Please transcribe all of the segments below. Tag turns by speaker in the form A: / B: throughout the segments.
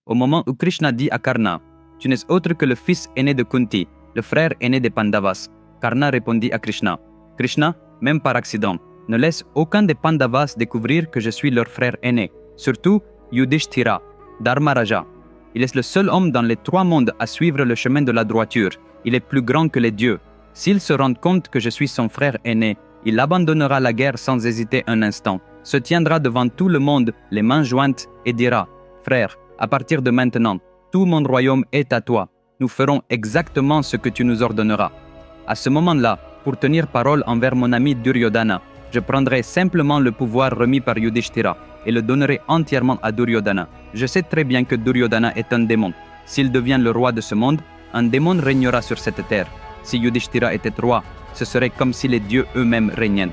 A: au moment où Krishna dit à Karna, « Tu n'es autre que le fils aîné de Kunti, le frère aîné des Pandavas. » Karna répondit à Krishna, « Krishna, même par accident, ne laisse aucun des Pandavas découvrir que je suis leur frère aîné, surtout Yudhishthira, Dharmaraja. Il est le seul homme dans les 3 mondes à suivre le chemin de la droiture. Il est plus grand que les dieux. S'il se rend compte que je suis son frère aîné, il abandonnera la guerre sans hésiter un instant, se tiendra devant tout le monde, les mains jointes, et dira, « Frère, à partir de maintenant, tout mon royaume est à toi. Nous ferons exactement ce que tu nous ordonneras. » À ce moment-là, pour tenir parole envers mon ami Duryodhana, je prendrai simplement le pouvoir remis par Yudhishthira et le donnerai entièrement à Duryodhana. Je sais très bien que Duryodhana est un démon. S'il devient le roi de ce monde, un démon régnera sur cette terre. Si Yudhishthira était roi, ce serait comme si les dieux eux-mêmes régnaient.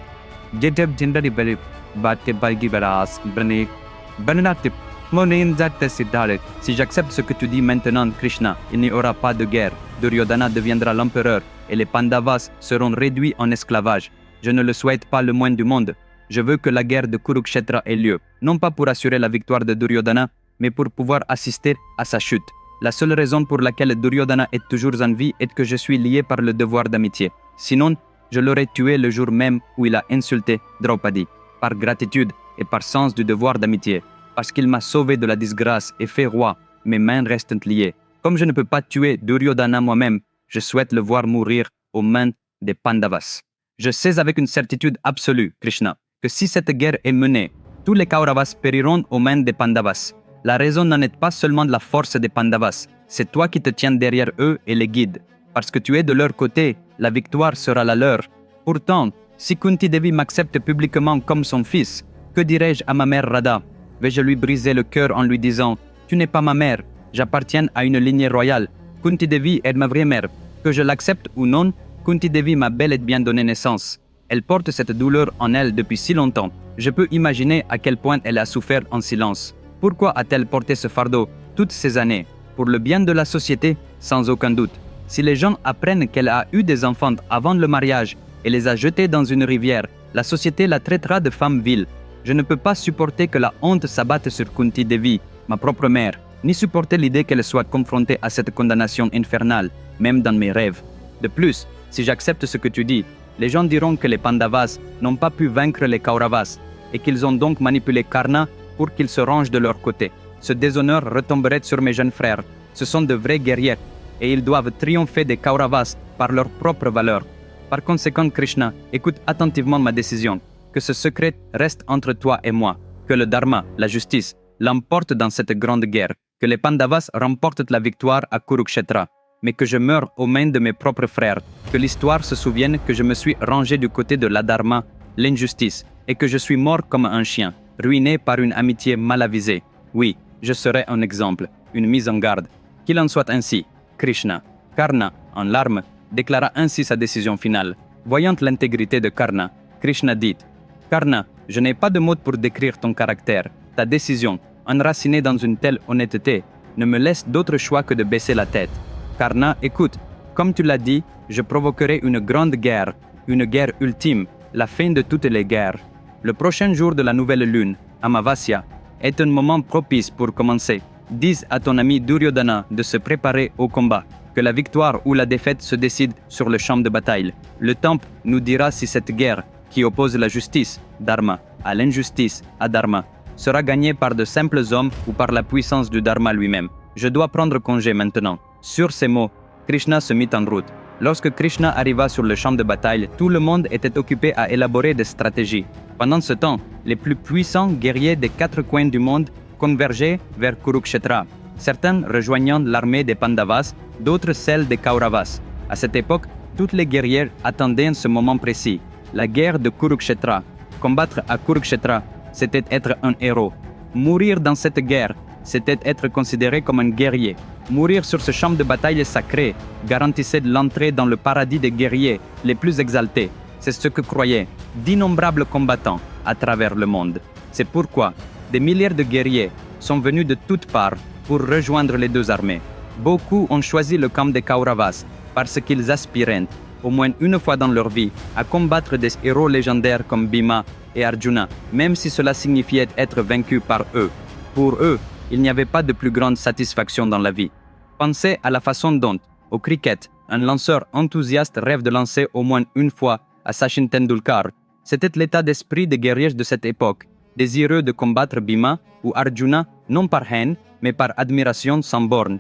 A: Si j'accepte ce que tu dis maintenant, Krishna, il n'y aura pas de guerre. Duryodhana deviendra l'empereur et les Pandavas seront réduits en esclavage. Je ne le souhaite pas le moins du monde. Je veux que la guerre de Kurukshetra ait lieu, non pas pour assurer la victoire de Duryodhana, mais pour pouvoir assister à sa chute. La seule raison pour laquelle Duryodhana est toujours en vie est que je suis lié par le devoir d'amitié. Sinon, je l'aurais tué le jour même où il a insulté Draupadi, par gratitude et par sens du devoir d'amitié. Parce qu'il m'a sauvé de la disgrâce et fait roi, mes mains restent liées. Comme je ne peux pas tuer Duryodhana moi-même, je souhaite le voir mourir aux mains des Pandavas. Je sais avec une certitude absolue, Krishna, que si cette guerre est menée, tous les Kauravas périront aux mains des Pandavas. La raison n'en est pas seulement de la force des Pandavas, c'est toi qui te tiens derrière eux et les guides. Parce que tu es de leur côté, la victoire sera la leur. Pourtant, si Kunti Devi m'accepte publiquement comme son fils, que dirai-je à ma mère Radha? Vais-je lui briser le cœur en lui disant « Tu n'es pas ma mère, j'appartiens à une lignée royale. Kunti Devi est ma vraie mère. Que je l'accepte ou non, Kunti Devi m'a bel et bien donné naissance. Elle porte cette douleur en elle depuis si longtemps. Je peux imaginer à quel point elle a souffert en silence. Pourquoi a-t-elle porté ce fardeau toutes ces années? Pour le bien de la société, sans aucun doute. Si les gens apprennent qu'elle a eu des enfants avant le mariage et les a jetés dans une rivière, la société la traitera de femme vile. Je ne peux pas supporter que la honte s'abatte sur Kunti Devi, ma propre mère, ni supporter l'idée qu'elle soit confrontée à cette condamnation infernale, même dans mes rêves. De plus, si j'accepte ce que tu dis, les gens diront que les Pandavas n'ont pas pu vaincre les Kauravas et qu'ils ont donc manipulé Karna pour qu'il se range de leur côté. Ce déshonneur retomberait sur mes jeunes frères. Ce sont de vrais guerriers et ils doivent triompher des Kauravas par leur propre valeur. Par conséquent, Krishna, écoute attentivement ma décision. Que ce secret reste entre toi et moi. Que le Dharma, la justice, l'emporte dans cette grande guerre. Que les Pandavas remportent la victoire à Kurukshetra. Mais que je meure aux mains de mes propres frères. Que l'histoire se souvienne que je me suis rangé du côté de l'adharma, l'injustice, et que je suis mort comme un chien, ruiné par une amitié mal avisée. Oui, je serai un exemple, une mise en garde. Qu'il en soit ainsi. Krishna. Karna, en larmes, déclara ainsi sa décision finale. Voyant l'intégrité de Karna, Krishna dit « Karna, je n'ai pas de mots pour décrire ton caractère. Ta décision, enracinée dans une telle honnêteté, ne me laisse d'autre choix que de baisser la tête. Karna, écoute, comme tu l'as dit, je provoquerai une grande guerre, une guerre ultime, la fin de toutes les guerres. Le prochain jour de la nouvelle lune, Amavasya, est un moment propice pour commencer. Dis à ton ami Duryodhana de se préparer au combat, que la victoire ou la défaite se décide sur le champ de bataille. Le temps nous dira si cette guerre, qui oppose la justice, Dharma, à l'injustice, Adharma, sera gagnée par de simples hommes ou par la puissance du Dharma lui-même. Je dois prendre congé maintenant. Sur ces mots, Krishna se mit en route. Lorsque Krishna arriva sur le champ de bataille, tout le monde était occupé à élaborer des stratégies. Pendant ce temps, les plus puissants guerriers des 4 coins du monde convergeaient vers Kurukshetra, certains rejoignant l'armée des Pandavas, d'autres celle des Kauravas. À cette époque, toutes les guerrières attendaient ce moment précis, la guerre de Kurukshetra. Combattre à Kurukshetra, c'était être un héros. Mourir dans cette guerre, c'était être considéré comme un guerrier. Mourir sur ce champ de bataille sacré garantissait l'entrée dans le paradis des guerriers les plus exaltés. C'est ce que croyaient d'innombrables combattants à travers le monde. C'est pourquoi des milliers de guerriers sont venus de toutes parts pour rejoindre les deux armées. Beaucoup ont choisi le camp des Kauravas parce qu'ils aspiraient, au moins une fois dans leur vie, à combattre des héros légendaires comme Bhima et Arjuna, même si cela signifiait être vaincu par eux. Pour eux, il n'y avait pas de plus grande satisfaction dans la vie. Pensez à la façon dont, au cricket, un lanceur enthousiaste rêve de lancer au moins une fois à Sachin Tendulkar. C'était l'état d'esprit des guerriers de cette époque, désireux de combattre Bhima ou Arjuna, non par haine, mais par admiration sans borne.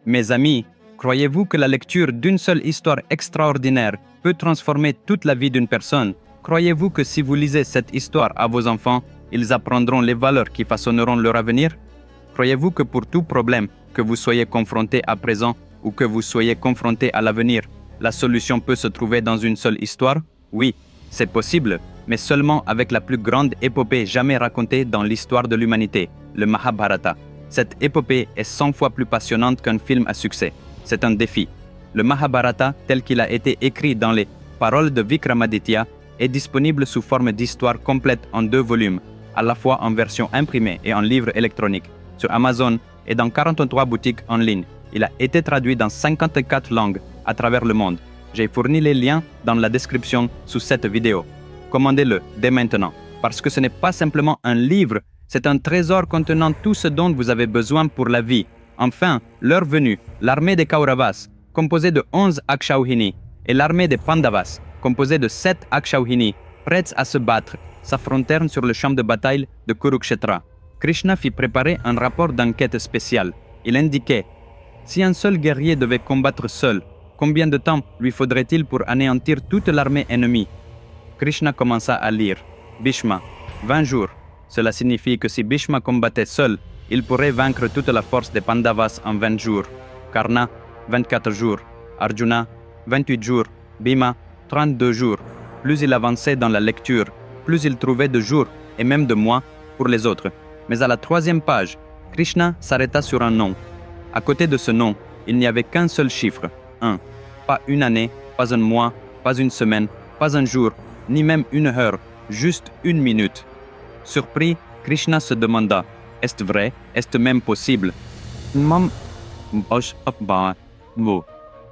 A: Mes amis, croyez-vous que la lecture d'une seule histoire extraordinaire peut transformer toute la vie d'une personne? Croyez-vous que si vous lisez cette histoire à vos enfants, ils apprendront les valeurs qui façonneront leur avenir? Croyez-vous que pour tout problème que vous soyez confronté à présent ou que vous soyez confronté à l'avenir, la solution peut se trouver dans une seule histoire? Oui, c'est possible, mais seulement avec la plus grande épopée jamais racontée dans l'histoire de l'humanité, le Mahabharata. Cette épopée est 100 fois plus passionnante qu'un film à succès. C'est un défi. Le Mahabharata, tel qu'il a été écrit dans les Paroles de Vikramaditya, est disponible sous forme d'histoire complète en 2 volumes, à la fois en version imprimée et en livre électronique, sur Amazon et dans 43 boutiques en ligne. Il a été traduit dans 54 langues à travers le monde. J'ai fourni les liens dans la description sous cette vidéo. Commandez-le dès maintenant, parce que ce n'est pas simplement un livre, c'est un trésor contenant tout ce dont vous avez besoin pour la vie. Enfin, l'heure venue, l'armée des Kauravas, composée de 11 Akshauhini, et l'armée des Pandavas, composée de 7 Akshauhini, prêtes à se battre, s'affrontèrent sur le champ de bataille de Kurukshetra. Krishna fit préparer un rapport d'enquête spécial. Il indiquait: si un seul guerrier devait combattre seul, combien de temps lui faudrait-il pour anéantir toute l'armée ennemie? Krishna commença à lire. Bhishma, 20 jours. Cela signifie que si Bhishma combattait seul, il pourrait vaincre toute la force des Pandavas en 20 jours. Karna, 24 jours. Arjuna, 28 jours. Bhima, 32 jours. Plus il avançait dans la lecture, plus il trouvait de jours et même de mois pour les autres. Mais à la 3e page, Krishna s'arrêta sur un nom. À côté de ce nom, il n'y avait qu'un seul chiffre, 1. Pas une année, pas un mois, pas une semaine, pas un jour, ni même une heure, juste 1 minute. Surpris, Krishna se demanda: est-ce vrai? Est-ce même possible?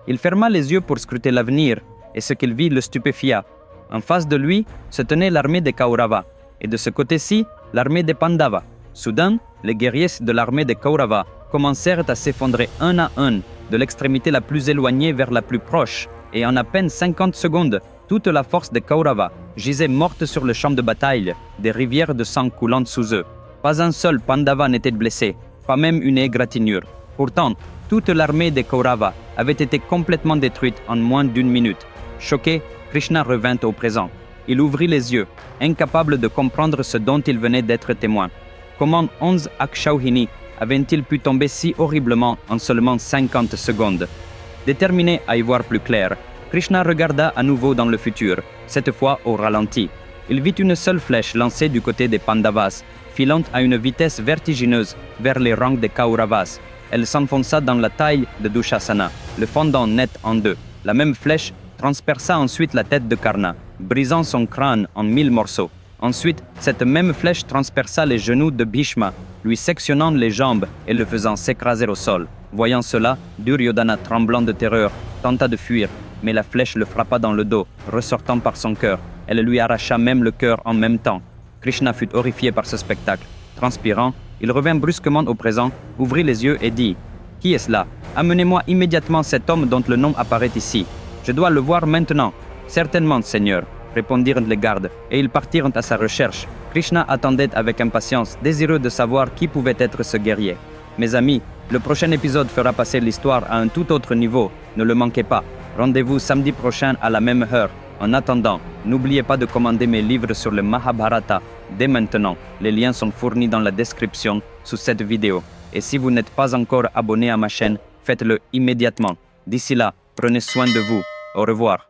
A: Il ferma les yeux pour scruter l'avenir, et ce qu'il vit le stupéfia. En face de lui se tenait l'armée des Kauravas, et de ce côté-ci, l'armée des Pandavas. Soudain, les guerriers de l'armée des Kauravas commencèrent à s'effondrer un à un, de l'extrémité la plus éloignée vers la plus proche, et en à peine 50 secondes, toute la force des Kauravas gisait morte sur le champ de bataille, des rivières de sang coulant sous eux. Pas un seul Pandava n'était blessé, pas même une égratignure. Pourtant, toute l'armée des Kauravas avait été complètement détruite en moins d'1 minute. Choqué, Krishna revint au présent. Il ouvrit les yeux, incapable de comprendre ce dont il venait d'être témoin. Comment 11 Akshauhini avaient-ils pu tomber si horriblement en seulement 50 secondes? Déterminé à y voir plus clair, Krishna regarda à nouveau dans le futur, cette fois au ralenti. Il vit une seule flèche lancée du côté des Pandavas, filant à une vitesse vertigineuse vers les rangs des Kauravas. Elle s'enfonça dans la taille de Dushasana, le fendant net en 2. La même flèche transperça ensuite la tête de Karna, brisant son crâne en 1000 morceaux. Ensuite, cette même flèche transperça les genoux de Bhishma, lui sectionnant les jambes et le faisant s'écraser au sol. Voyant cela, Duryodhana, tremblant de terreur, tenta de fuir, mais la flèche le frappa dans le dos, ressortant par son cœur. Elle lui arracha même le cœur en même temps. Krishna fut horrifié par ce spectacle. Transpirant, il revint brusquement au présent, ouvrit les yeux et dit: « Qui est-ce là? Amenez-moi immédiatement cet homme dont le nom apparaît ici. Je dois le voir maintenant. »« Certainement, Seigneur, » répondirent les gardes, et ils partirent à sa recherche. Krishna attendait avec impatience, désireux de savoir qui pouvait être ce guerrier. Mes amis, le prochain épisode fera passer l'histoire à un tout autre niveau. Ne le manquez pas. Rendez-vous samedi prochain à la même heure. En attendant, n'oubliez pas de commander mes livres sur le Mahabharata dès maintenant. Les liens sont fournis dans la description sous cette vidéo. Et si vous n'êtes pas encore abonné à ma chaîne, faites-le immédiatement. D'ici là, prenez soin de vous. Au revoir.